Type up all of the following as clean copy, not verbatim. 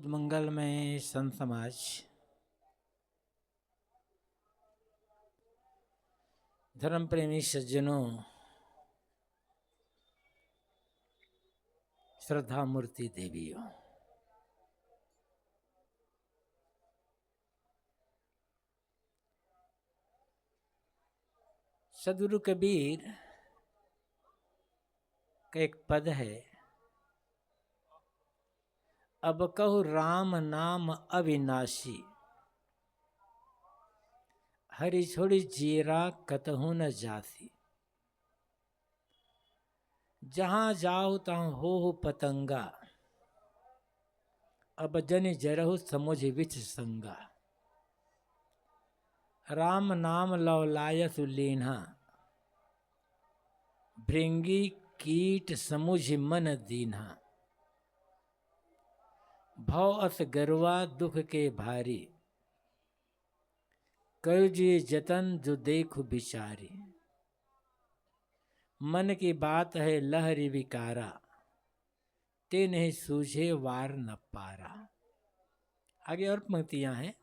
बहुत मंगलमय संत समाज धर्म प्रेमी सज्जनों, श्रद्धा मूर्ति देवियों, सदगुरु कबीर का एक पद है, अब कहु राम नाम अविनाशी, हरि छोड़ी जीरा कतहु न जासी। जहाँ जाओ तहाँ हो पतंगा, अब जन जरहु समुझ विच संगा। राम नाम लवलायसु लीन्हा, भृंगी कीट समुझ मन दीन्हा। भव अस गरुआ दुख के भारी, कयो जी जतन जो देखु बिचारी। मन की बात है लहरी विकारा, ते नहीं सूझे वार न पारा। आगे और पंक्तियां हैं।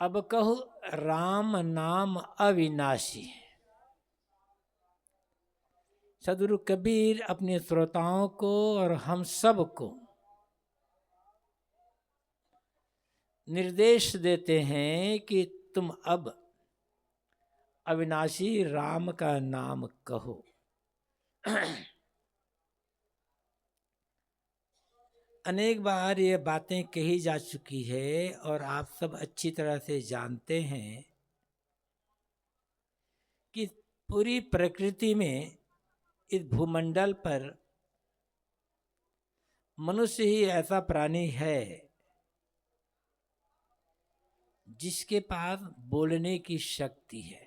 अब कहु राम नाम अविनाशी। सदगुरु कबीर अपने श्रोताओं को और हम सब को निर्देश देते हैं कि तुम अब अविनाशी राम का नाम कहो। अनेक बार ये बातें कही जा चुकी है और आप सब अच्छी तरह से जानते हैं कि पूरी प्रकृति में, इस भूमंडल पर मनुष्य ही ऐसा प्राणी है जिसके पास बोलने की शक्ति है।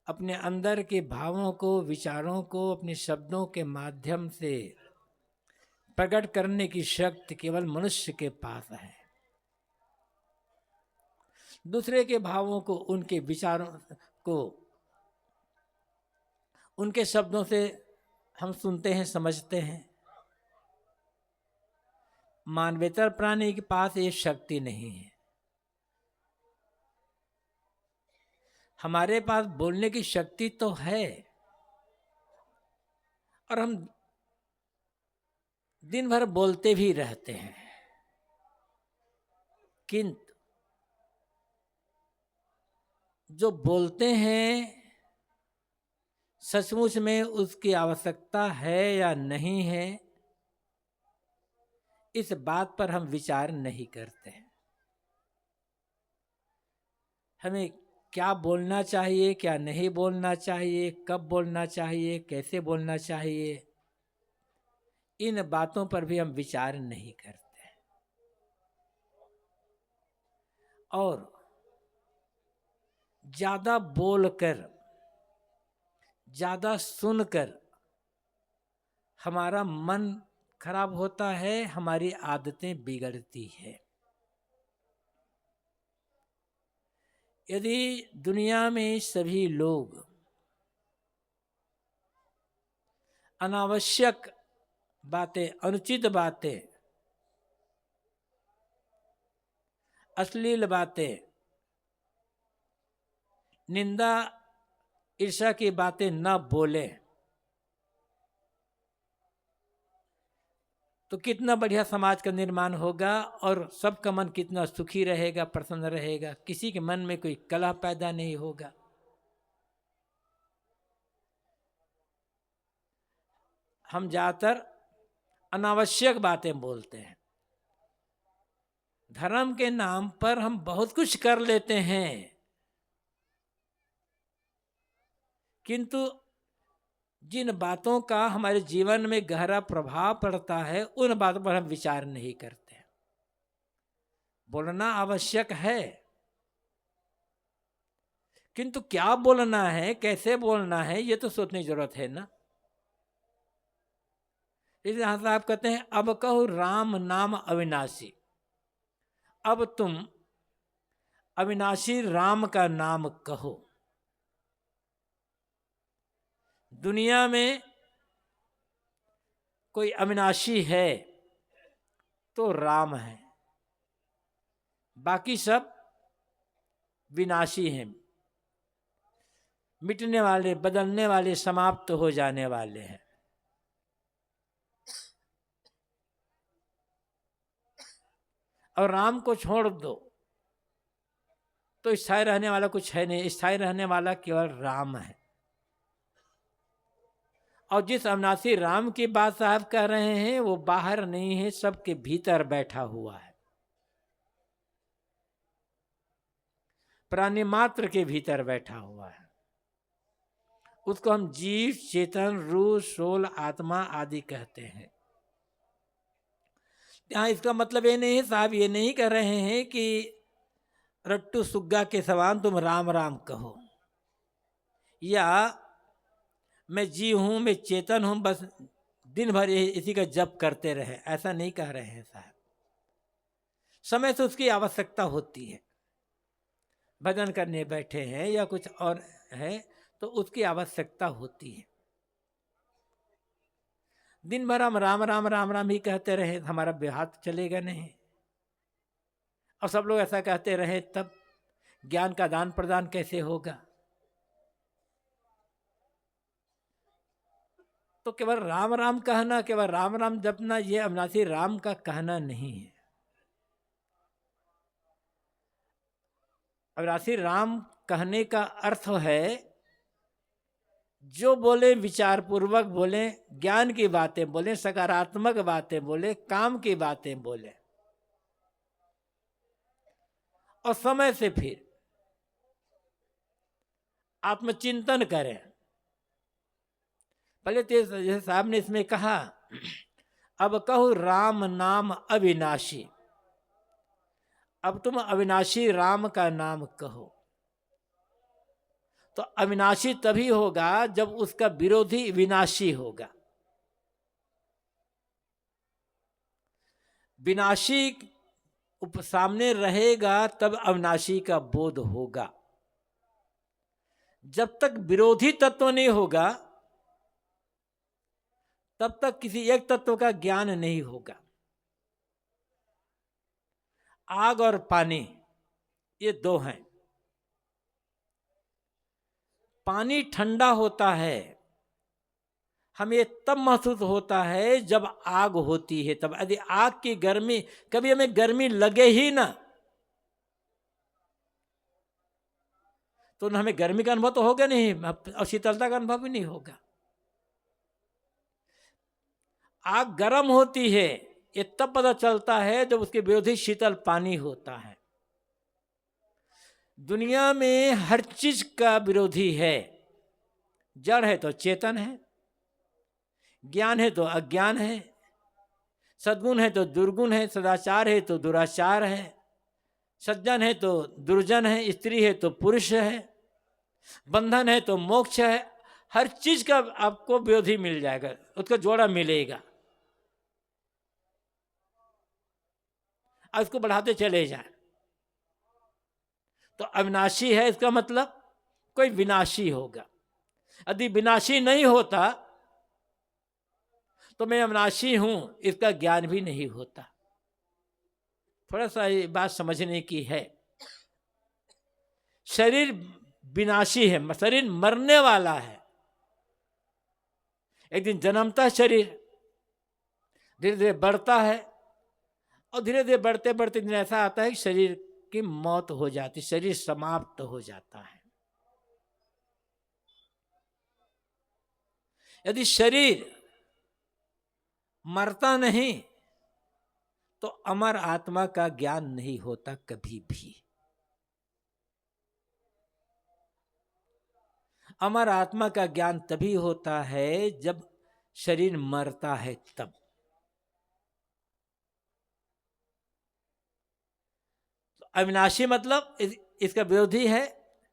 अपने अंदर के भावों को, विचारों को अपने शब्दों के माध्यम से प्रकट करने की शक्ति केवल मनुष्य के पास है। दूसरे के भावों को, उनके विचारों को उनके शब्दों से हम सुनते हैं, समझते हैं। मानवेतर प्राणी के पास ये शक्ति नहीं है। हमारे पास बोलने की शक्ति तो है और हम दिन भर बोलते भी रहते हैं, किंतु जो बोलते हैं सचमुच में उसकी आवश्यकता है या नहीं है, इस बात पर हम विचार नहीं करते हैं। हमें क्या बोलना चाहिए, क्या नहीं बोलना चाहिए, कब बोलना चाहिए, कैसे बोलना चाहिए, इन बातों पर भी हम विचार नहीं करते। और ज्यादा बोलकर, ज्यादा सुनकर हमारा मन खराब होता है, हमारी आदतें बिगड़ती है। यदि दुनिया में सभी लोग अनावश्यक बातें, अनुचित बातें, अश्लील बातें, निंदा ईर्ष्या की बातें न बोले तो कितना बढ़िया समाज का निर्माण होगा और सबका मन कितना सुखी रहेगा, प्रसन्न रहेगा। किसी के मन में कोई कलह पैदा नहीं होगा। हम ज्यादातर अनावश्यक बातें बोलते हैं। धर्म के नाम पर हम बहुत कुछ कर लेते हैं, किंतु जिन बातों का हमारे जीवन में गहरा प्रभाव पड़ता है उन बातों पर हम विचार नहीं करते। बोलना आवश्यक है, किंतु क्या बोलना है, कैसे बोलना है, ये तो सोचने की जरूरत है ना। इसलिए यहां साहब कहते हैं अब कहो राम नाम अविनाशी। अब तुम अविनाशी राम का नाम कहो। दुनिया में कोई अविनाशी है तो राम है, बाकी सब विनाशी हैं, मिटने वाले, बदलने वाले, समाप्त हो जाने वाले हैं। और राम को छोड़ दो तो स्थायी रहने वाला कुछ है नहीं, स्थायी रहने वाला केवल राम है। और जिस अविनाशी राम की बात साहब कह रहे हैं वो बाहर नहीं है, सबके भीतर बैठा हुआ है, प्राणी मात्र के भीतर बैठा हुआ है। उसको हम जीव, चेतन, रूह, सोल, आत्मा आदि कहते हैं। यहाँ इसका मतलब ये नहीं है साहब, ये नहीं कह रहे हैं कि रट्टू सुग्गा के समान तुम राम राम कहो, या मैं जीव हूं, मैं चेतन हूं, बस दिन भर इसी का जप करते रहे, ऐसा नहीं कह रहे हैं साहब। समय से उसकी आवश्यकता होती है, भजन करने बैठे हैं या कुछ और है तो उसकी आवश्यकता होती है। दिन भर हम राम राम राम राम ही कहते रहे, हमारा व्यवहार चलेगा नहीं। और सब लोग ऐसा कहते रहे तब ज्ञान का दान प्रदान कैसे होगा? तो केवल राम राम कहना, केवल राम राम जपना, ये अविनाशी राम का कहना नहीं है। अविनाशी राम कहने का अर्थ है जो बोले विचार पूर्वक बोले, ज्ञान की बातें बोले, सकारात्मक बातें बोले, काम की बातें बोले, और समय से फिर आत्मचिंतन करें। पहले तो जैसे साहब ने इसमें कहा, अब कहो राम नाम अविनाशी, अब तुम अविनाशी राम का नाम कहो। तो अविनाशी तभी होगा जब उसका विरोधी विनाशी होगा। विनाशी सामने रहेगा तब अविनाशी का बोध होगा। जब तक विरोधी तत्व नहीं होगा तब तक किसी एक तत्व का ज्ञान नहीं होगा। आग और पानी ये दो हैं। पानी ठंडा होता है, हमें तब महसूस होता है जब आग होती है तब। यदि आग की गर्मी, कभी हमें गर्मी लगे ही ना तो हमें गर्मी का अनुभव तो होगा नहीं, और शीतलता का अनुभव भी नहीं होगा। आग गर्म होती है ये तब पता चलता है जब उसके विरोधी शीतल पानी होता है। दुनिया में हर चीज का विरोधी है। जड़ है तो चेतन है, ज्ञान है तो अज्ञान है, सद्गुण है तो दुर्गुण है, सदाचार है तो दुराचार है, सज्जन है तो दुर्जन है, स्त्री है तो पुरुष है, बंधन है तो मोक्ष है। हर चीज का आपको विरोधी मिल जाएगा, उसका जोड़ा मिलेगा। अब इसको बढ़ाते चले जाए तो अविनाशी है, इसका मतलब कोई विनाशी होगा। यदि विनाशी नहीं होता तो मैं अविनाशी हूं, इसका ज्ञान भी नहीं होता। थोड़ा सा ये बात समझने की है। शरीर विनाशी है, शरीर मरने वाला है। एक दिन जन्मता है शरीर, धीरे धीरे बढ़ता है, और धीरे धीरे बढ़ते बढ़ते दिन ऐसा आता है कि शरीर की मौत हो जाती, शरीर समाप्त हो जाता है। यदि शरीर मरता नहीं तो अमर आत्मा का ज्ञान नहीं होता कभी भी। अमर आत्मा का ज्ञान तभी होता है जब शरीर मरता है तब। तो अविनाशी मतलब इसका विरोधी है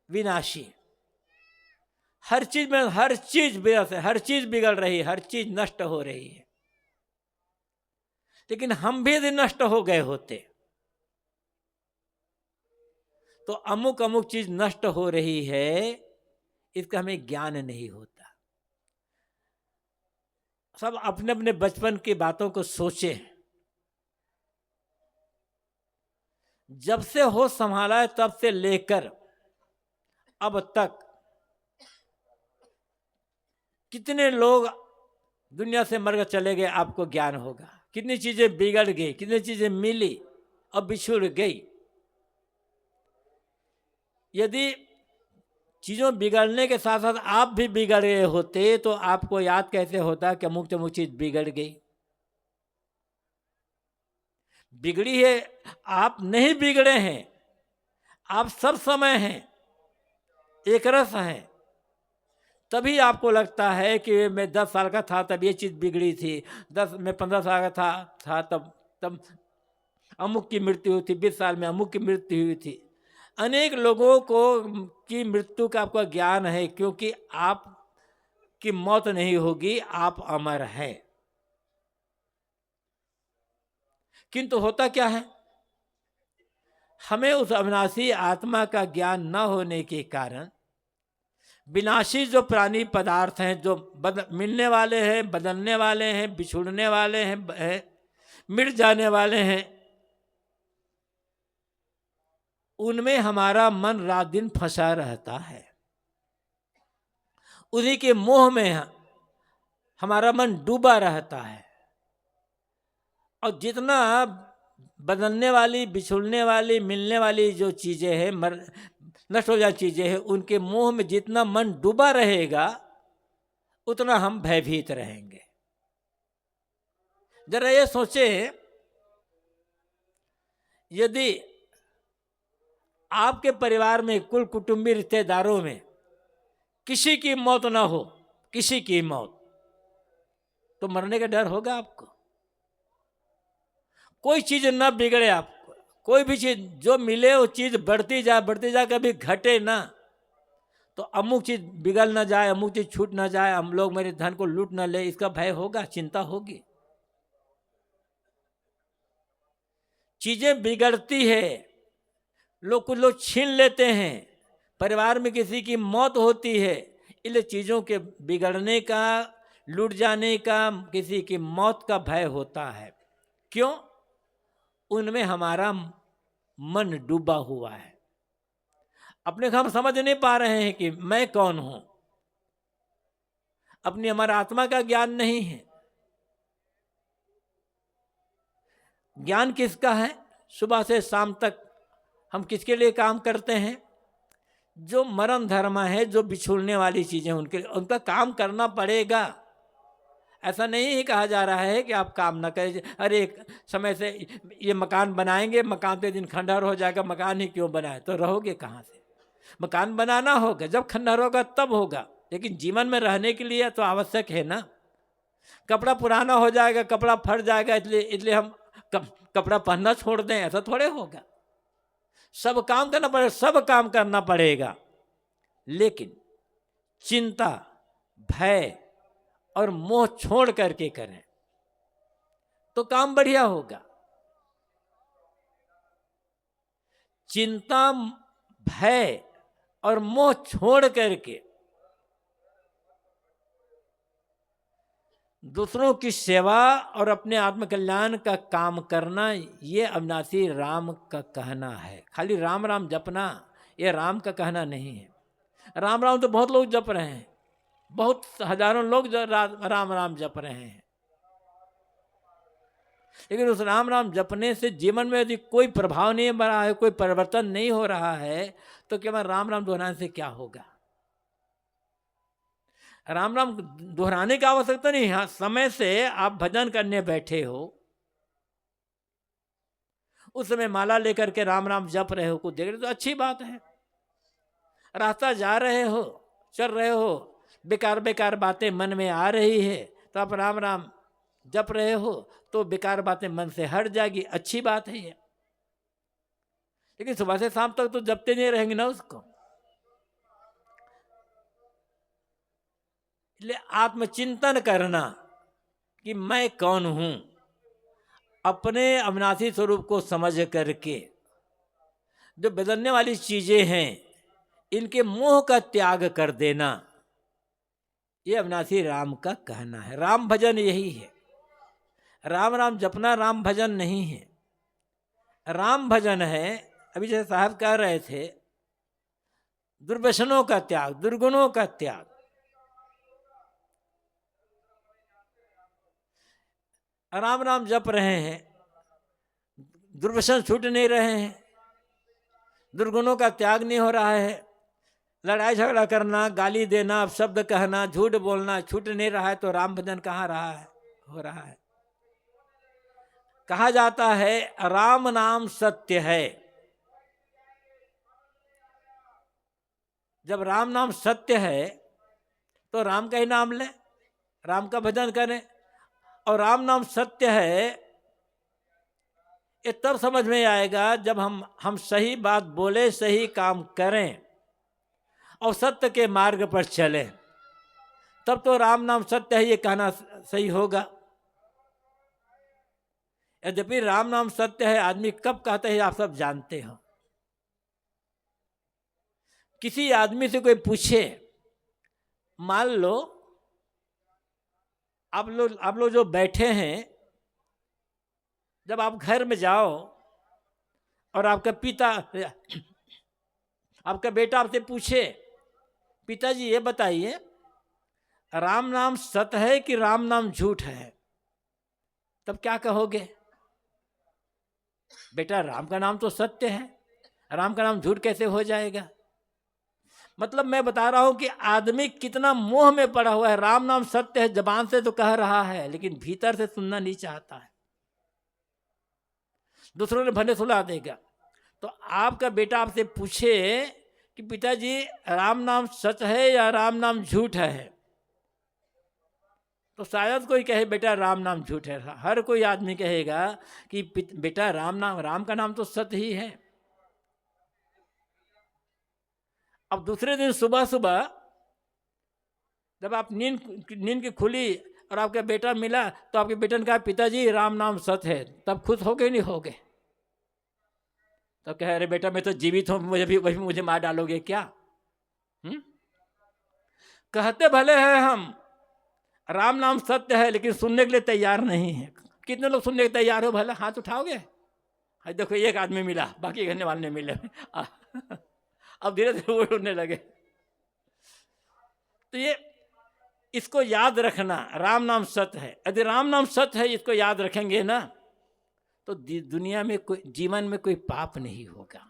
विनाशी। हर चीज में, हर चीज बेअस है, हर चीज बिगड़ रही है, हर चीज नष्ट हो रही है। लेकिन हम भी यदि नष्ट हो गए होते तो अमुक अमुक चीज नष्ट हो रही है, इसका हमें ज्ञान नहीं होता। सब अपने अपने बचपन की बातों को सोचें। जब से होश संभाला है तब से लेकर अब तक कितने लोग दुनिया से मरकर चले गए, आपको ज्ञान होगा। कितनी चीजें बिगड़ गई, कितनी चीजें मिली और बिछुड़ गई। यदि चीजों बिगड़ने के साथ साथ आप भी बिगड़ गए होते तो आपको याद कैसे होता कि अमुक तमुक चीज बिगड़ गई। बिगड़ी है, आप नहीं बिगड़े हैं, आप सब समय हैं, एक रस हैं। तभी आपको लगता है कि मैं 10 साल का था तब ये चीज बिगड़ी थी, मैं 15 साल का था तब अमुक की मृत्यु हुई थी, 20 साल में अमुक की मृत्यु हुई थी। अनेक लोगों को की मृत्यु का आपका ज्ञान है, क्योंकि आप की मौत नहीं होगी, आप अमर हैं। किंतु होता क्या है, हमें उस अविनाशी आत्मा का ज्ञान न होने के कारण विनाशी जो प्राणी पदार्थ हैं, जो मिलने वाले हैं, बदलने वाले हैं, बिछुड़ने वाले हैं, मिट जाने वाले हैं, उनमें हमारा मन रात दिन फंसा रहता है। उन्हीं के मोह में हमारा मन डूबा रहता है। और जितना बदलने वाली, बिछुड़ने वाली, मिलने वाली जो चीजें हैं, नष्ट हो जाने चीजें हैं, उनके मोह में जितना मन डूबा रहेगा उतना हम भयभीत रहेंगे। जरा ये सोचे, यदि आपके परिवार में, कुल कुटुंबी रिश्तेदारों में किसी की मौत ना हो, किसी की मौत, तो मरने का डर होगा आपको। कोई चीज ना बिगड़े आपको, कोई भी चीज जो मिले वो चीज बढ़ती जाए, कभी घटे ना। तो अमुक चीज बिगड़ ना जाए, अमुक चीज छूट ना जाए, हम लोग मेरे धन को लूट ना ले, इसका भय होगा, चिंता होगी। चीजें बिगड़ती है, कुछ लोग छीन लेते हैं, परिवार में किसी की मौत होती है, इसलिए चीजों के बिगड़ने का, लूट जाने का, किसी की मौत का भय होता है। क्यों? उनमें हमारा मन डूबा हुआ है। अपने को हम समझ नहीं पा रहे हैं कि मैं कौन हूं। अपनी हमारा आत्मा का ज्ञान नहीं है। ज्ञान किसका है? सुबह से शाम तक हम किसके लिए काम करते हैं? जो मरण धर्म है, जो बिछुड़ने वाली चीजें, उनका काम करना पड़ेगा। ऐसा नहीं ही कहा जा रहा है कि आप काम ना करें। अरे एक समय से ये मकान बनाएंगे, मकान पे दिन खंडहर हो जाएगा, मकान ही क्यों बनाए, तो रहोगे कहाँ से? मकान बनाना होगा, जब खंडहर होगा तब होगा, लेकिन जीवन में रहने के लिए तो आवश्यक है ना। कपड़ा पुराना हो जाएगा, कपड़ा फट जाएगा, इसलिए हम कपड़ा पहनना छोड़ दें, ऐसा थोड़े होगा। सब काम करना पड़ेगा, सब काम करना पड़ेगा, लेकिन चिंता, भय और मोह छोड़ करके करें तो काम बढ़िया होगा। चिंता, भय और मोह छोड़ करके दूसरों की सेवा और अपने आत्मकल्याण का काम करना, ये अविनाशी राम का कहना है। खाली राम राम जपना ये राम का कहना नहीं है। राम राम तो बहुत लोग जप रहे हैं, बहुत हजारों लोग राम राम जप रहे हैं, लेकिन उस राम राम जपने से जीवन में यदि कोई प्रभाव नहीं बन रहा है, कोई परिवर्तन नहीं हो रहा है, तो केवल राम राम दोहराने से क्या होगा? राम राम दोहराने की आवश्यकता नहीं। हाँ, समय से आप भजन करने बैठे हो, उस समय माला लेकर के राम राम जप रहे हो, कुछ देख रहे हो तो अच्छी बात है। रास्ता जा रहे हो, चल रहे हो, बेकार बेकार बातें मन में आ रही है तो आप राम राम जप रहे हो, तो बेकार बातें मन से हट जाएगी, अच्छी बात है ये। लेकिन सुबह से शाम तक तो जपते नहीं रहेंगे ना उसको। इसलिए आत्मचिंतन करना कि मैं कौन हूं, अपने अविनाशी स्वरूप को समझ करके जो बदलने वाली चीजें हैं, इनके मोह का त्याग कर देना, ये अविनाशी राम का कहना है। राम भजन यही है। राम नाम जपना राम भजन नहीं है। राम भजन है, अभी जैसे साहब कह रहे थे, दुर्व्यसनों का त्याग, दुर्गुणों का त्याग। राम नाम जप रहे हैं, दुर्व्यसन छूट नहीं रहे हैं, दुर्गुणों का त्याग नहीं हो रहा है, लड़ाई झगड़ा करना, गाली देना, शब्द कहना, झूठ बोलना छूट नहीं रहा है, तो राम भजन कहाँ रहा है, हो रहा है। कहा जाता है राम नाम सत्य है। जब राम नाम सत्य है तो राम का ही नाम लें, राम का भजन करें। और राम नाम सत्य है ये तब समझ में आएगा जब हम सही बात बोले, सही काम करें और सत्य के मार्ग पर चलें, तब तो राम नाम सत्य है ये कहना सही होगा। यद्यपि राम नाम सत्य है आदमी कब कहते हैं आप सब जानते हो। किसी आदमी से कोई पूछे, मान लो आप लोग जो बैठे हैं, जब आप घर में जाओ और आपका बेटा आपसे पूछे, पिताजी ये बताइए राम नाम सत्य है कि राम नाम झूठ है, तब क्या कहोगे? बेटा राम का नाम तो सत्य है, राम का नाम झूठ कैसे हो जाएगा? मतलब मैं बता रहा हूं कि आदमी कितना मोह में पड़ा हुआ है। राम नाम सत्य है, जबान से तो कह रहा है लेकिन भीतर से सुनना नहीं चाहता है। दूसरों ने भले सुला देगा। तो आपका बेटा आपसे पूछे कि पिताजी राम नाम सच है या राम नाम झूठ है, तो शायद कोई कहे बेटा राम नाम झूठ है। हर कोई आदमी कहेगा कि बेटा राम का नाम तो सत्य ही है। अब दूसरे दिन सुबह सुबह जब आप नींद की खुली और आपका बेटा मिला, तो आपके बेटे ने कहा पिताजी राम नाम सत्य है, तब खुश हो गए नहीं हो गए? तो कह अरे बेटा मैं तो जीवित हूं, मुझे मार डालोगे क्या? कहते भले हैं हम राम नाम सत्य है, लेकिन सुनने के लिए तैयार नहीं है। कितने लोग सुनने के तैयार हो? भला हाथ उठाओगे? देखो एक आदमी मिला, बाकी घरने वाले नहीं मिले। अब धीरे धीरे वो उड़ने लगे। तो ये इसको याद रखना, राम नाम सत्य है। यदि राम नाम सत्य है, इसको याद रखेंगे ना, तो दुनिया में जीवन में कोई पाप नहीं होगा।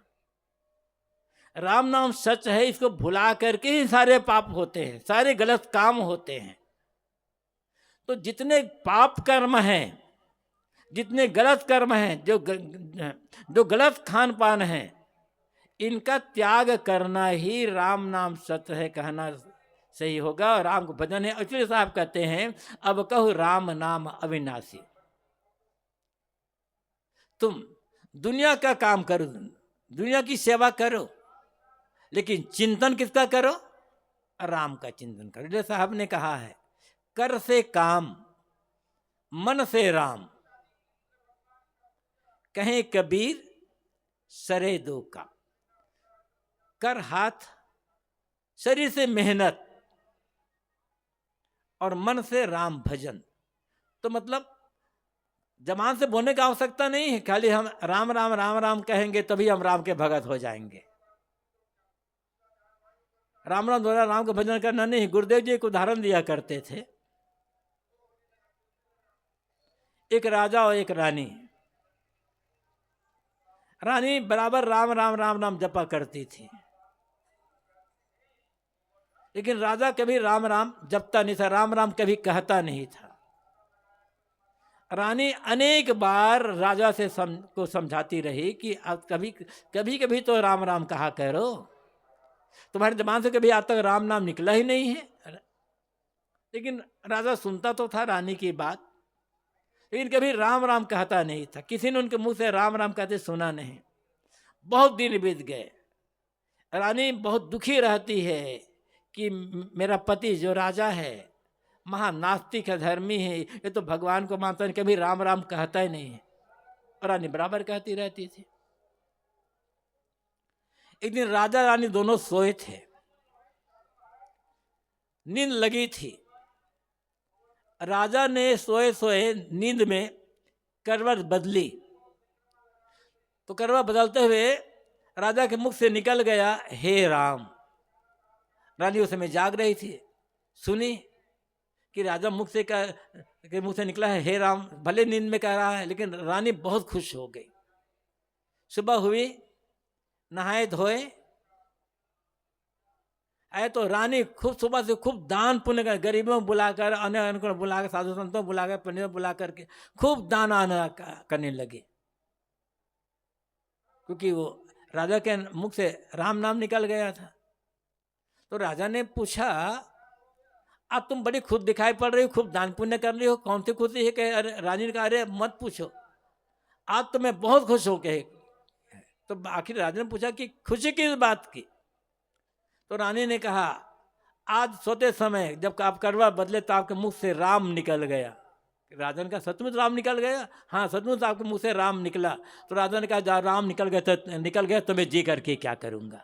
राम नाम सच है, इसको भुला करके ही सारे पाप होते हैं, सारे गलत काम होते हैं। तो जितने पाप कर्म हैं, जितने गलत कर्म हैं, जो गलत खान पान है, इनका त्याग करना ही राम नाम सत्य है कहना सही होगा। और राम को भजन है। इसलिए साहब कहते हैं अब कहो राम नाम अविनाशी। तुम दुनिया का काम करो, दुनिया की सेवा करो, लेकिन चिंतन किसका करो? राम का चिंतन करो। जैसे साहब ने कहा है कर से काम मन से राम, कहें कबीर सरे दो का। कर हाथ, शरीर से मेहनत और मन से राम भजन। तो मतलब जबान से बोलने की आवश्यकता नहीं है, खाली हम राम राम राम राम कहेंगे तभी हम राम के भगत हो जाएंगे। राम राम द्वारा राम का भजन करना नहीं। गुरुदेव जी एक उदाहरण दिया करते थे। एक राजा और एक रानी, रानी बराबर राम राम राम राम जपा करती थी, लेकिन राजा कभी राम राम जपता नहीं था, राम राम कभी कहता नहीं था। रानी अनेक बार राजा से को समझाती रही कि आप कभी कभी तो राम राम कहा करो, तुम्हारे जबान से कभी आज तक राम नाम निकला ही नहीं है। लेकिन राजा सुनता तो था रानी की बात, लेकिन कभी राम राम कहता नहीं था। किसी ने उनके मुंह से राम राम कहते सुना नहीं। बहुत दिन बीत गए, रानी बहुत दुखी रहती है कि मेरा पति जो राजा है महानास्तिक है, धर्मी है, ये तो भगवान को मानता है, कभी राम राम कहता ही नहीं है। रानी बराबर कहती रहती थी। एक दिन राजा रानी दोनों सोए थे, नींद लगी थी। राजा ने सोए सोए नींद में करवट बदली, तो करवट बदलते हुए राजा के मुख से निकल गया, हे राम। रानी उस समय जाग रही थी, सुनी कि राजा के मुख से निकला है हे राम। भले नींद में कह रहा है, लेकिन रानी बहुत खुश हो गई। सुबह हुई, नहाए धोए आए तो रानी खूब सुबह से खूब दान पुण्य कर, गरीबों बुलाकर, अन्य को बुलाकर, साधु संतों बुलाकर, पंडितों बुला करके खूब दान आना करने लगे, क्योंकि वो राजा के मुख से राम नाम निकल गया था। तो राजा ने पूछा, अब तुम बड़ी खुद दिखाई पड़ रही हो, खूब दान पुण्य कर रही हो, कौन सी खुशी है? कि अरे रानी ने कहा, अरे मत पूछो, आज तो मैं बहुत खुश हो गए। तो आखिर राजा ने पूछा कि खुशी किस बात की? तो रानी ने कहा, आज सोते समय जब आप करवा बदले तो आपके मुख से राम निकल गया। राजा ने कहा, सचमुच राम निकल गया? हाँ सचमुच आपके मुंह से राम निकला। तो राजा ने कहा, राम निकल गया तो मैं जी करके क्या करूँगा?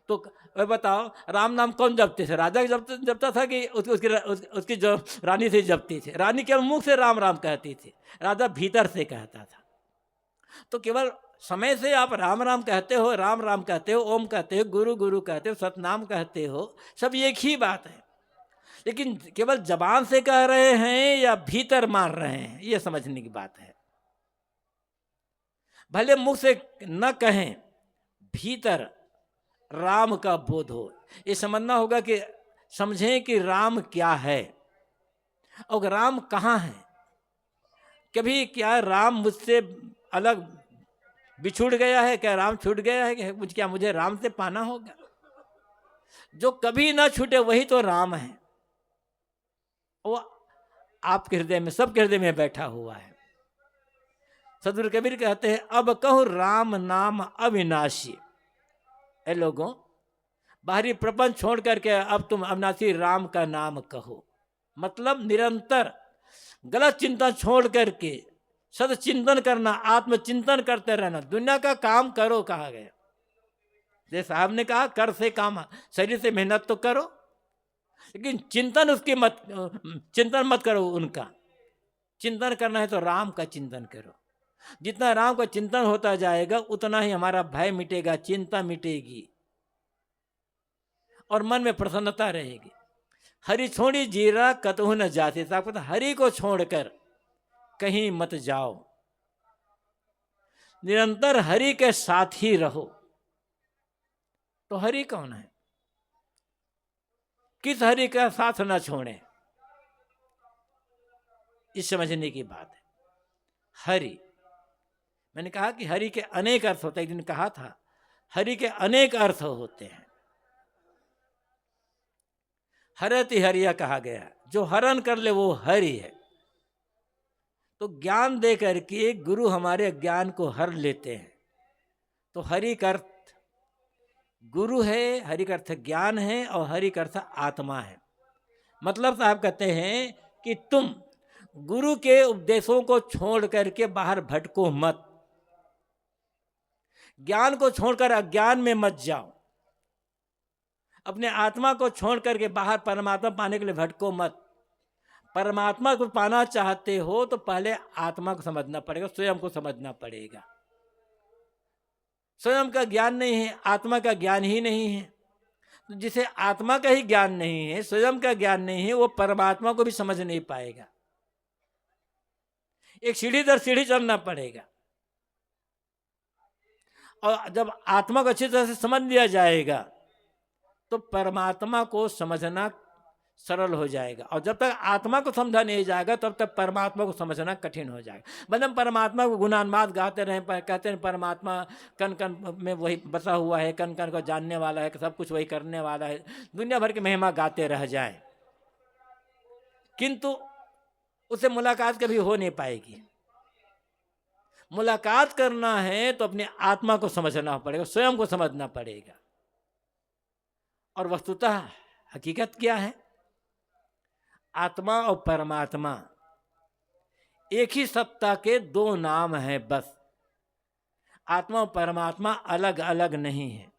तो बताओ, राम नाम कौन जपते थे? राजा जपता था कि उसकी जो रानी से जपती थी? रानी केवल मुख से राम राम कहती थी, राजा भीतर से कहता था। तो केवल समय से आप राम राम कहते हो, राम राम कहते हो, ओम कहते हो, गुरु गुरु कहते हो, सतनाम कहते हो, सब एक ही बात है। लेकिन केवल जबान से कह रहे हैं या भीतर मार रहे हैं, ये समझने की बात है। भले मुख से न कहें, भीतर राम का बोध हो, ये समझना होगा कि समझें कि राम क्या है और राम कहाँ है। कभी क्या राम मुझसे अलग बिछुड़ गया है? क्या राम छूट गया है? क्या मुझे राम से पाना होगा? जो कभी ना छूटे वही तो राम है, वो आपके हृदय में, सबके हृदय में बैठा हुआ है। सदगुरु कबीर कहते हैं, अब कहो राम नाम अविनाशी। ए लोगों, बाहरी प्रपंच छोड़ करके अब तुम अविनाशी राम का नाम कहो। मतलब निरंतर गलत चिंतन छोड़ करके सदचिंतन करना, आत्मचिंतन करते रहना। दुनिया का काम करो कहा गया। जैसे साहब ने कहा, कर से काम, शरीर से मेहनत तो करो, लेकिन चिंतन मत करो उनका। चिंतन करना है तो राम का चिंतन करो। जितना राम का चिंतन होता जाएगा उतना ही हमारा भय मिटेगा, चिंता मिटेगी और मन में प्रसन्नता रहेगी। हरि छोड़ी जीरा कतहु न जाते। साहब, हरि को छोड़कर कहीं मत जाओ, निरंतर हरि के साथ ही रहो। तो हरि कौन है? किस हरि का साथ न छोड़े, इस समझने की बात है। हरि, मैंने कहा कि हरि के अनेक अर्थ होते हैं। एक दिन कहा था, हरि के अनेक अर्थ होते हैं। हरति हरिया कहा गया, जो हरण कर ले वो हरि है। तो ज्ञान दे करके गुरु हमारे ज्ञान को हर लेते हैं। तो हरि का अर्थ गुरु है, हरि का अर्थ ज्ञान है और हरि का अर्थ आत्मा है। मतलब साहब कहते हैं कि तुम गुरु के उपदेशों को छोड़ करके बाहर भटको मत, ज्ञान को छोड़कर अज्ञान में मत जाओ, अपने आत्मा को छोड़ करके बाहर परमात्मा पाने के लिए भटको मत। परमात्मा को पाना चाहते हो तो पहले आत्मा को समझना पड़ेगा, स्वयं को समझना पड़ेगा। स्वयं का ज्ञान नहीं है, आत्मा का ज्ञान ही नहीं है। तो जिसे आत्मा का ही ज्ञान नहीं है, स्वयं का ज्ञान नहीं है, वो परमात्मा को भी समझ नहीं पाएगा। एक सीढ़ी दर सीढ़ी चलना पड़ेगा। और जब आत्मा को अच्छी तरह से समझ लिया जाएगा तो परमात्मा को समझना सरल हो जाएगा। और जब तक आत्मा को समझा नहीं जाएगा तब तक परमात्मा को समझना कठिन हो जाएगा। मतलब परमात्मा को गुणानुवाद गाते रहें, कहते हैं परमात्मा कण कण में वही बसा हुआ है, कण कण को जानने वाला है, सब कुछ वही करने वाला है, दुनिया भर की महिमा गाते रह जाएं, किंतु उससे मुलाकात कभी हो नहीं पाएगी। मुलाकात करना है तो अपने आत्मा को समझना पड़ेगा, स्वयं को समझना पड़ेगा। और वस्तुतः हकीकत क्या है? आत्मा और परमात्मा एक ही सत्ता के दो नाम हैं बस। आत्मा और परमात्मा अलग अलग नहीं है।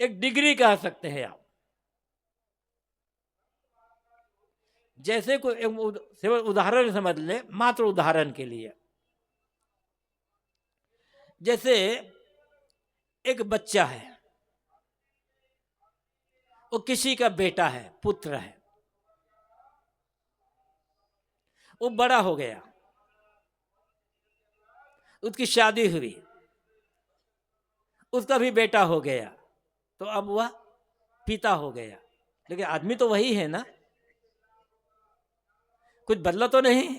एक डिग्री कह सकते हैं आप। जैसे कोई केवल उदाहरण समझ ले, मात्र उदाहरण के लिए, जैसे एक बच्चा है, वो किसी का बेटा है, पुत्र है, वो बड़ा हो गया, उसकी शादी हुई, उसका भी बेटा हो गया, तो अब वह पिता हो गया, लेकिन आदमी तो वही है ना, कुछ बदला तो नहीं।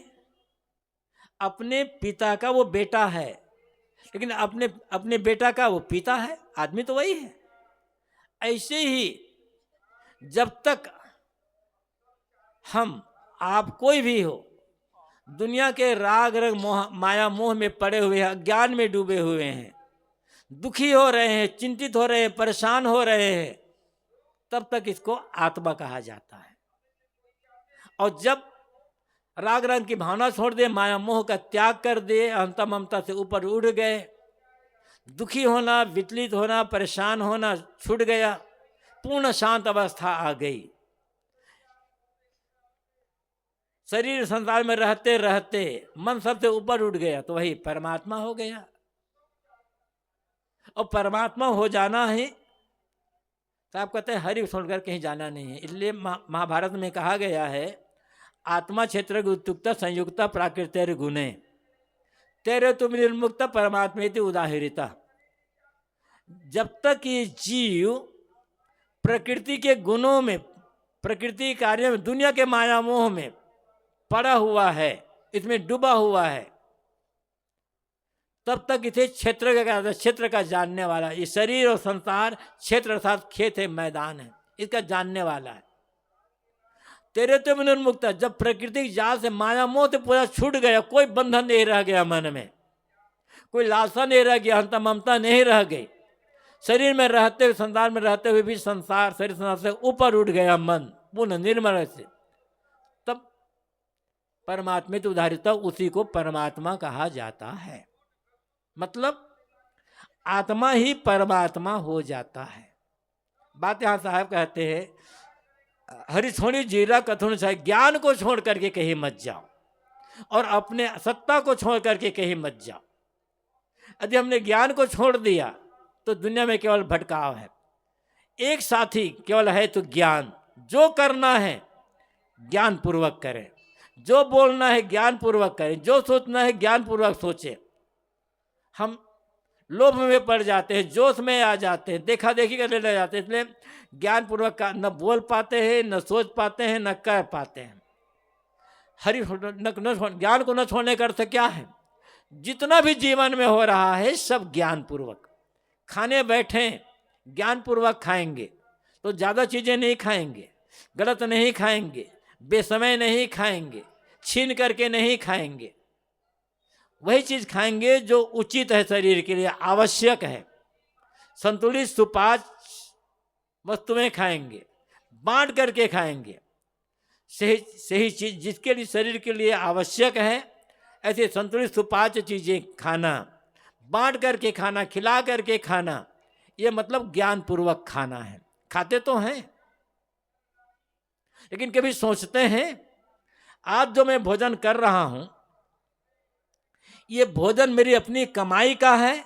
अपने पिता का वो बेटा है, लेकिन अपने बेटा का वो पिता है, आदमी तो वही है। ऐसे ही जब तक हम, आप कोई भी हो, दुनिया के राग रंग मोह माया मोह में पड़े हुए हैं, अज्ञान में डूबे हुए हैं, दुखी हो रहे हैं, चिंतित हो रहे हैं, परेशान हो रहे हैं, तब तक इसको आत्मा कहा जाता है। और जब राग रंग की भावना छोड़ दे, माया मोह का त्याग कर दे, अहंता ममता से ऊपर उड़ गए, दुखी होना, विचलित होना, परेशान होना छूट गया, पूर्ण शांत अवस्था आ गई, शरीर संसार में रहते रहते मन सबसे ऊपर उठ गया, तो वही परमात्मा हो गया। और परमात्मा हो जाना है, साहब कहते हैं हरि सुनकर कहीं जाना नहीं है। इसलिए महाभारत में कहा गया है, आत्मा क्षेत्र उत्युक्ता संयुक्ता प्राकृतिर गुणे तेरे तुम निर्मुक्त परमात्मेति उदाहरिता। जब तक ये जीव प्रकृति के गुणों में, प्रकृति कार्य में, दुनिया के माया मोह में पड़ा हुआ है, इसमें डूबा हुआ है, तब तक इसे क्षेत्र का जानने वाला, ये शरीर और संसार, क्षेत्र अर्थात खेत है, मैदान है, इसका जानने वाला है। तेरे तो निर्मुक्त, जब प्रकृति जाल से, माया मोह से पूरा छूट गया, कोई बंधन नहीं रह गया मन में, कोई लालसा नहीं रह गया, हंता ममता नहीं रह गई, शरीर में रहते हुए, संसार में रहते हुए भी संसार, शरीर संसार से ऊपर उठ गया मन पूर्ण निर्मल से, तब परमात्मा तो उदाहरिता, उसी को परमात्मा कहा जाता है। मतलब आत्मा ही परमात्मा हो जाता है। बात यहाँ साहब कहते हैं, हरि छोड़ी जीरा कथुन से, ज्ञान को छोड़ करके कहीं मत जाओ और अपने सत्ता को छोड़ करके कहीं मत जाओ। यदि हमने ज्ञान को छोड़ दिया तो दुनिया में केवल भटकाव है। एक साथी केवल है तो ज्ञान, जो करना है ज्ञान पूर्वक करें, जो बोलना है ज्ञान पूर्वक करें, जो सोचना है ज्ञान पूर्वक सोचें। हम लोभ में पड़ जाते हैं, जोश में आ जाते हैं, देखा देखी करने लग जाते हैं, इसलिए ज्ञान पूर्वक का न बोल पाते हैं, न सोच पाते हैं, न कर पाते हैं। ज्ञान को न छोड़ने का अर्थ क्या है? जितना भी जीवन में हो रहा है सब ज्ञान पूर्वक। खाने बैठे ज्ञान पूर्वक खाएंगे तो ज़्यादा चीज़ें नहीं खाएंगे, गलत नहीं खाएंगे, बेसमय नहीं खाएंगे, छीन करके नहीं खाएंगे, वही चीज़ खाएंगे जो उचित है, शरीर के लिए आवश्यक है। संतुलित सुपाच्य वस्तुएं खाएंगे, बांट करके खाएंगे, सही चीज जिसके लिए शरीर के लिए आवश्यक है, ऐसे संतुलित सुपाच्य चीज़ें खाना, बांट करके खाना, खिला करके खाना, ये मतलब ज्ञान पूर्वक खाना है। खाते तो हैं, लेकिन कभी सोचते हैं आज जो मैं भोजन कर रहा हूं, ये भोजन मेरी अपनी कमाई का है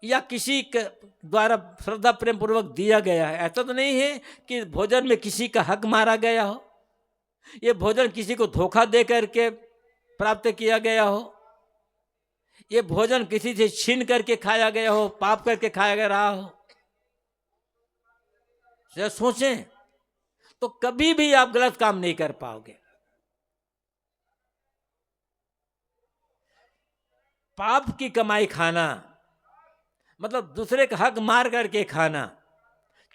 या किसी के द्वारा श्रद्धा प्रेम पूर्वक दिया गया है? ऐसा तो नहीं है कि भोजन में किसी का हक मारा गया हो, ये भोजन किसी को धोखा दे करके प्राप्त किया गया हो, ये भोजन किसी से छीन करके खाया गया हो, पाप करके खाया गया रहा हो। जरा सोचें तो कभी भी आप गलत काम नहीं कर पाओगे। पाप की कमाई खाना मतलब दूसरे का हक मार करके खाना,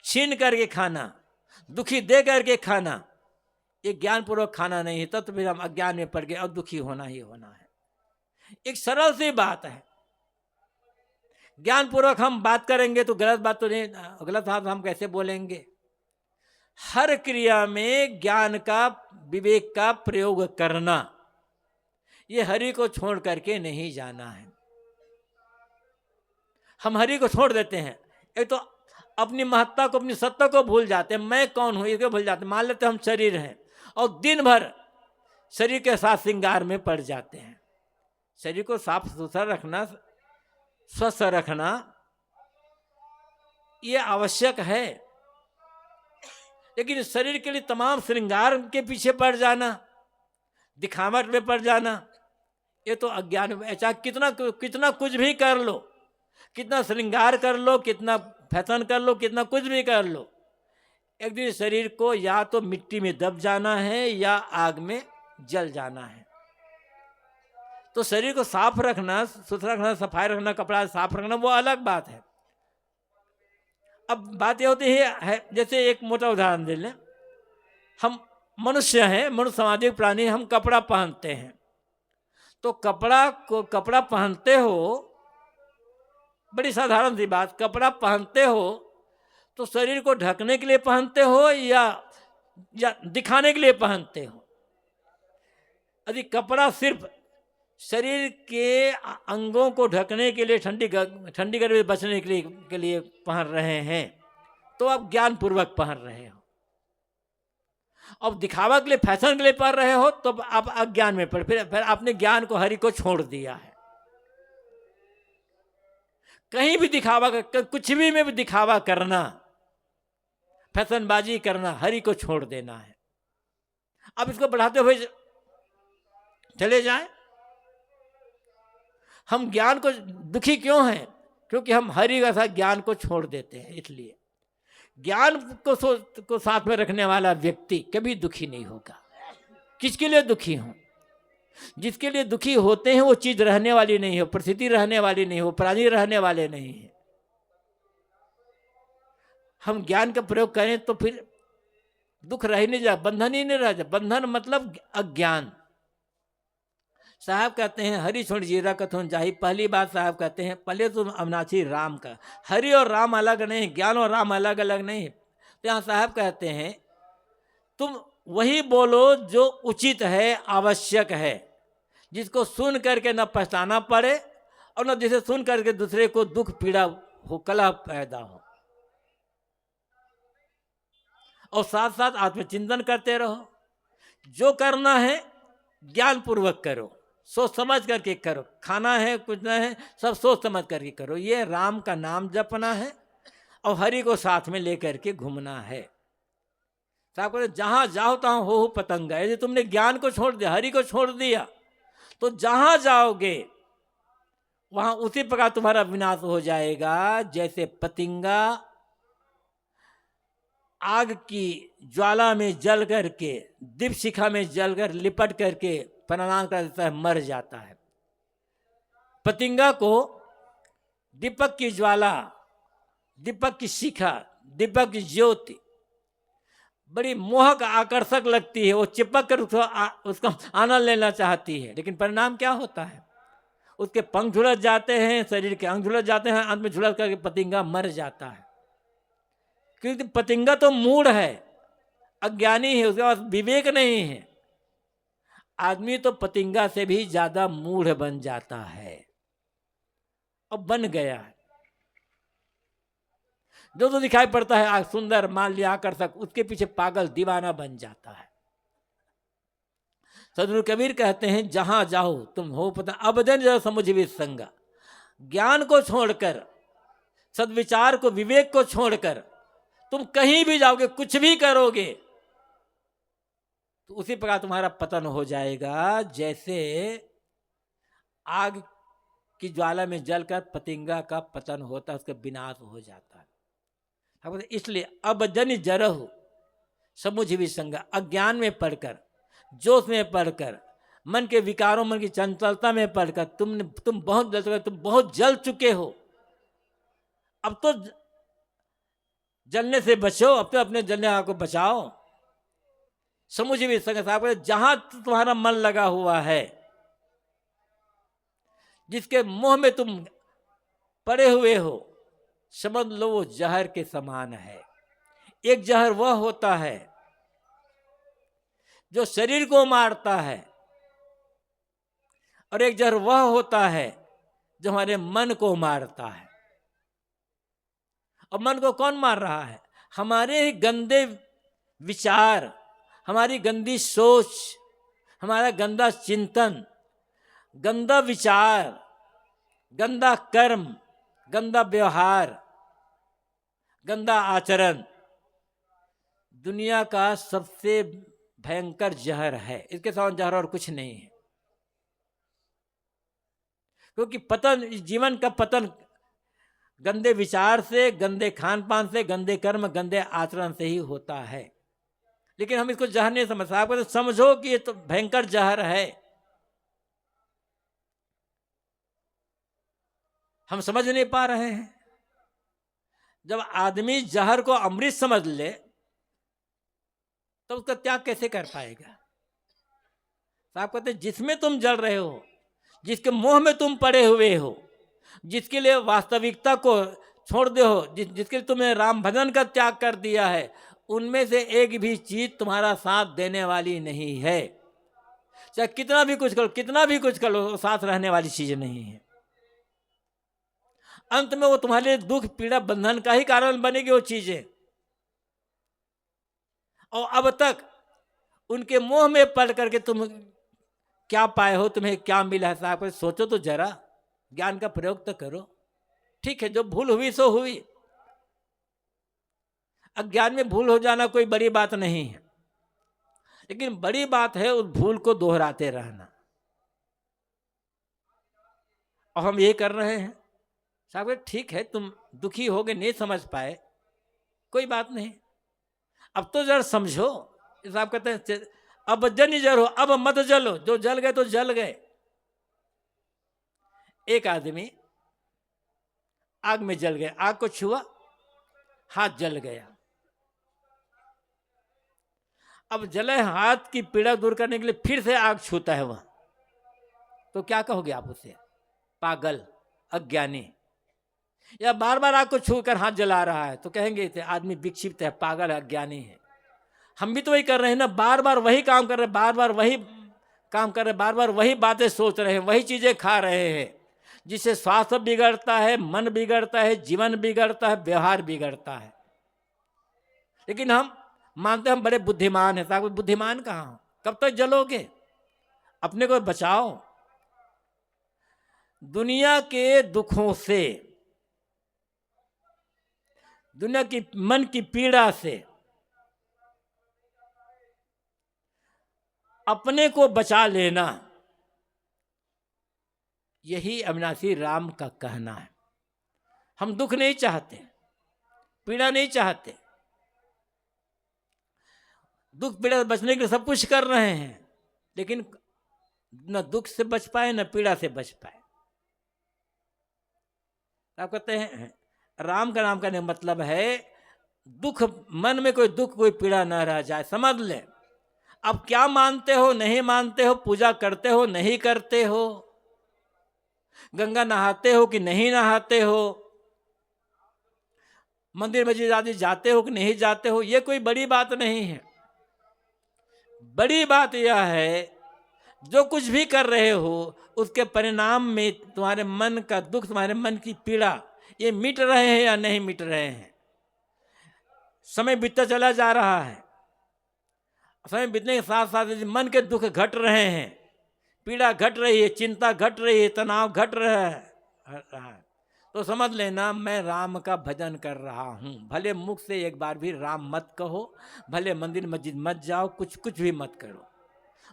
छीन करके खाना, दुखी दे करके खाना, ये ज्ञानपूर्वक खाना नहीं है। तब तो फिर हम अज्ञान में पड़ गए और दुखी होना ही होना है। एक सरल सी बात है, ज्ञानपूर्वक हम बात करेंगे तो गलत बात तो नहीं, गलत बात हम कैसे बोलेंगे? हर क्रिया में ज्ञान का, विवेक का प्रयोग करना, ये हरि को छोड़ करके नहीं जाना है। हम हरि को छोड़ देते हैं। एक तो अपनी महत्ता को, अपनी सत्ता को भूल जाते हैं। मैं कौन हूं इसको भूल जाते हैं। मान लेते हैं हम शरीर हैं और दिन भर शरीर के साथ श्रृंगार में पड़ जाते हैं। शरीर को साफ सुथरा रखना, स्वस्थ रखना ये आवश्यक है, लेकिन शरीर के लिए तमाम श्रृंगार के पीछे पड़ जाना, दिखावट में पड़ जाना, ये तो अज्ञान है। चाहे कितना कुछ भी कर लो, कितना श्रृंगार कर लो, कितना फैशन कर लो, कितना कुछ भी कर लो, एक दिन शरीर को या तो मिट्टी में दब जाना है या आग में जल जाना है। तो शरीर को साफ रखना, सुथरा रखना, सफाई रखना, कपड़ा साफ रखना वो अलग बात है। अब बात ये होती है जैसे एक मोटा उदाहरण दे लें, हम मनुष्य हैं, मनुष्य सामाजिक प्राणी, हम कपड़ा पहनते हैं। तो कपड़ा पहनते हो, बड़ी साधारण सी बात, कपड़ा पहनते हो तो शरीर को ढकने के लिए पहनते हो या दिखाने के लिए पहनते हो? यदि कपड़ा सिर्फ शरीर के अंगों को ढकने के लिए, ठंडी गर्मी से बचने के लिए पहन रहे हैं तो आप ज्ञान पूर्वक पहन रहे हो। अब दिखावा के लिए, फैशन के लिए पहन रहे हो तो आप अज्ञान में पड़, फिर आपने ज्ञान को, हरि को छोड़ दिया है। कहीं भी दिखावा, कुछ भी में भी दिखावा करना, फैशनबाजी करना, हरि को छोड़ देना है। अब इसको बढ़ाते हुए चले जाएं। हम ज्ञान को दुखी क्यों हैं? क्योंकि हम हरि का साथ ज्ञान को छोड़ देते हैं। इसलिए ज्ञान को साथ में रखने वाला व्यक्ति कभी दुखी नहीं होगा। किसके लिए दुखी हो? जिसके लिए दुखी होते हैं वो चीज रहने वाली नहीं हो, परिस्थिति रहने वाली नहीं हो, प्राणी रहने वाले नहीं है। हम ज्ञान का प्रयोग करें तो फिर दुख रह ही नहीं जा, बंधन ही नहीं रह जा। बंधन मतलब अज्ञान। साहब कहते हैं हरि छोड़ जीरा कथन जाही। पहली बात साहब कहते हैं, पहले तो अविनाशी राम का, हरि और राम अलग नहीं, ज्ञान और राम अलग अलग नहीं। तो यहाँ साहब कहते हैं तुम वही बोलो जो उचित है, आवश्यक है, जिसको सुन करके न पछताना पड़े और न जिसे सुन करके दूसरे को दुख पीड़ा हो, कलह पैदा हो। और साथ साथ आत्मचिंतन करते रहो। जो करना है ज्ञान पूर्वक करो, सोच समझ करके करो। खाना है, कुछ ना है, सब सोच समझ करके करो। ये राम का नाम जपना है और हरि को साथ में लेकर के घूमना है। साहब कहते जहां जाओ तहां हो पतंगा। यदि तुमने ज्ञान को छोड़ दिया, हरि को छोड़ दिया, तो जहां जाओगे वहां उसी प्रकार तुम्हारा विनाश हो जाएगा। जैसे पतंगा आग की ज्वाला में जल करके, दीप शिखा में जलकर लिपट करके प्रणाम कर देता है, मर जाता है। पतंगा को दीपक की ज्वाला, दीपक की शिखा, दीपक की ज्योति बड़ी मोहक आकर्षक लगती है। वो चिपक कर उसका आनंद लेना चाहती है, लेकिन परिणाम क्या होता है? उसके पंख झुलस जाते हैं, शरीर के अंग झुलस जाते हैं, अंत में झुलस करके पतंगा मर जाता है। क्योंकि पतंगा तो मूढ़ है, अज्ञानी है, उसके पास विवेक नहीं है। आदमी तो पतंगा से भी ज्यादा मूढ़ बन जाता है और बन गया है। जो तो दिखाई पड़ता है सुंदर, मान लिया आकर्षक, उसके पीछे पागल दीवाना बन जाता है। सदगुरु कबीर कहते हैं जहां जाओ तुम हो पता अबदन जरा समुझ संगा। ज्ञान को छोड़कर, सद्विचार को, विवेक को छोड़कर तुम कहीं भी जाओगे, कुछ भी करोगे, तो उसी प्रकार तुम्हारा पतन हो जाएगा। जैसे आग की ज्वाला में जलकर पतंगा का पतन होता है, उसका विनाश हो जाता है। इसलिए अब जन जरहु समुझ विसंगा। अज्ञान में पढ़कर, जोश में पढ़कर, मन के विकारों, मन की चंचलता में पढ़कर तुम बहुत जल चुके हो। अब तो जलने से बचो, अब तो अपने जलने को बचाओ। समुझ विसंगा साहब, जहां तुम्हारा मन लगा हुआ है, जिसके मोह में तुम पड़े हुए हो, समझ लो वो जहर के समान है। एक जहर वह होता है जो शरीर को मारता है, और एक जहर वह होता है जो हमारे मन को मारता है। और मन को कौन मार रहा है? हमारे गंदे विचार, हमारी गंदी सोच, हमारा गंदा चिंतन, गंदा विचार, गंदा कर्म, गंदा व्यवहार, गंदा आचरण दुनिया का सबसे भयंकर जहर है। इसके समान जहर और कुछ नहीं है। क्योंकि पतन, जीवन का पतन गंदे विचार से, गंदे खान पान से, गंदे कर्म, गंदे आचरण से ही होता है। लेकिन हम इसको जहर नहीं समझते। आपको तो समझो कि ये तो भयंकर जहर है, हम समझ नहीं पा रहे हैं। जब आदमी जहर को अमृत समझ ले तो उसका त्याग कैसे कर पाएगा? साहब कहते जिसमें तुम जल रहे हो, जिसके मोह में तुम पड़े हुए हो, जिसके लिए वास्तविकता को छोड़ दे हो, जिसके लिए तुमने राम भजन का त्याग कर दिया है, उनमें से एक भी चीज तुम्हारा साथ देने वाली नहीं है। चाहे कितना भी कुछ करो, कितना भी कुछ करो, साथ रहने वाली चीज नहीं है। अंत में वो तुम्हारे लिए दुख, पीड़ा, बंधन का ही कारण बनेगी वो चीजें। और अब तक उनके मोह में पड़ करके तुम क्या पाए हो, तुम्हें क्या मिला है? साहब सोचो तो जरा, ज्ञान का प्रयोग तो करो। ठीक है, जो भूल हुई सो हुई। अज्ञान में भूल हो जाना कोई बड़ी बात नहीं है, लेकिन बड़ी बात है उस भूल को दोहराते रहना। और हम ये कर रहे हैं। साहब ठीक है, तुम दुखी हो गए, नहीं समझ पाए, कोई बात नहीं, अब तो जरा समझो। साहब कहते हैं अब जन जरो, अब मत जलो, जो जल गए तो जल गए। एक आदमी आग में जल गया, आग को छुआ, हाथ जल गया। अब जले हाथ की पीड़ा दूर करने के लिए फिर से आग छूता है वह, तो क्या कहोगे आप उसे? पागल, अज्ञानी। या बार बार आग को छूकर हाथ जला रहा है तो कहेंगे आदमी विक्षिप्त है, पागल है, अज्ञानी है। हम भी तो वही कर रहे हैं ना, बार बार वही काम कर रहे हैं, बार बार वही काम कर रहे हैं, बार बार वही बातें सोच रहे हैं, वही चीजें खा रहे हैं, जिससे स्वास्थ्य बिगड़ता है, मन बिगड़ता है, जीवन बिगड़ता है, व्यवहार बिगड़ता है। लेकिन हम मानते हम बड़े बुद्धिमान हैं। साहब बुद्धिमान कहाँ? कब तक जलोगे? अपने को बचाओ दुनिया के दुखों से, दुनिया की मन की पीड़ा से। अपने को बचा लेना, यही अविनाशी राम का कहना है। हम दुख नहीं चाहते, पीड़ा नहीं चाहते। दुख पीड़ा से बचने के लिए सब कुछ कर रहे हैं, लेकिन न दुख से बच पाए न पीड़ा से बच पाए। आप कहते हैं राम का नाम करने का मतलब है दुख, मन में कोई दुख, कोई पीड़ा न रह जाए। समझ ले, अब क्या मानते हो, नहीं मानते हो, पूजा करते हो, नहीं करते हो, गंगा नहाते हो कि नहीं नहाते हो, मंदिर मस्जिद आदि जाते हो कि नहीं जाते हो, ये कोई बड़ी बात नहीं है। बड़ी बात यह है जो कुछ भी कर रहे हो उसके परिणाम में तुम्हारे मन का दुख, तुम्हारे मन की पीड़ा, ये मिट रहे हैं या नहीं मिट रहे हैं। समय बीतता चला जा रहा है, समय बीतने के साथ साथ मन के दुख घट रहे हैं, पीड़ा घट रही है, चिंता घट रही है, तनाव घट रहा है। तो समझ लेना मैं राम का भजन कर रहा हूँ। भले मुख से एक बार भी राम मत कहो, भले मंदिर मस्जिद मत जाओ, कुछ भी मत करो।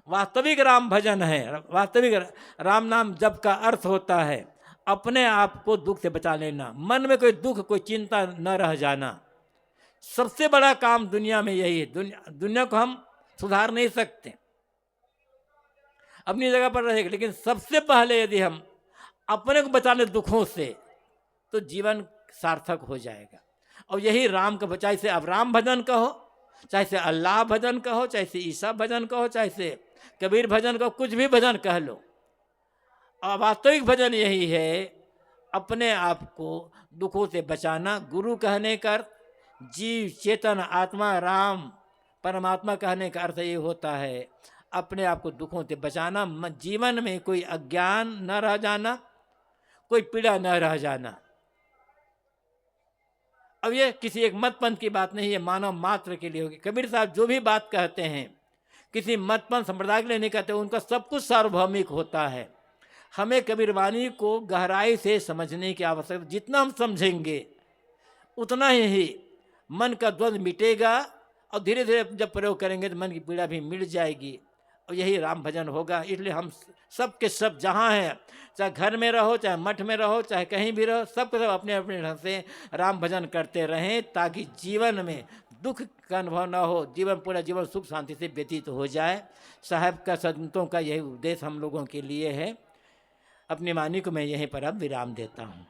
वास्तविक राम भजन है, वास्तविक राम नाम जप का अर्थ होता है अपने आप को दुख से बचा लेना, मन में कोई दुख, कोई चिंता न रह जाना। सबसे बड़ा काम दुनिया में यही है। दुनिया को हम सुधार नहीं सकते, अपनी जगह पर रहेगा, लेकिन सबसे पहले यदि हम अपने को बचा ले दुखों से तो जीवन सार्थक हो जाएगा। और यही राम का, चाहे से अब राम भजन कहो, चाहे से अल्लाह भजन कहो, चाहे से ईसा भजन कहो, चाहे से कबीर भजन कहो, कुछ भी भजन कह लो। और वास्तविक भजन यही है अपने आप को दुखों से बचाना। गुरु कहने का जीव, चेतन, आत्मा, राम, परमात्मा कहने का अर्थ ये होता है अपने आप को दुखों से बचाना, जीवन में कोई अज्ञान न रह जाना, कोई पीड़ा न रह जाना। अब ये किसी एक मत पंथ की बात नहीं है, मानव मात्र के लिए होगी। कबीर साहब जो भी बात कहते हैं किसी मत पंथ संप्रदाय के लिए नहीं कहते, उनका सब कुछ सार्वभौमिक होता है। हमें कबीर वाणी को गहराई से समझने की आवश्यकता, जितना हम समझेंगे उतना ही मन का द्वंद्व मिटेगा, और धीरे धीरे जब प्रयोग करेंगे तो मन की पीड़ा भी मिट जाएगी, और यही राम भजन होगा। इसलिए हम सब के सब जहाँ हैं, चाहे घर में रहो, चाहे मठ में रहो, चाहे कहीं भी रहो, सब के सब अपने अपने ढंग से राम भजन करते रहें, ताकि जीवन में दुख का अनुभव न हो, जीवन पूरा जीवन सुख शांति से व्यतीत हो जाए। साहब का, संतों का यही उपदेश हम लोगों के लिए है। अपनी वाणी को मैं यहीं पर अब विराम देता हूँ।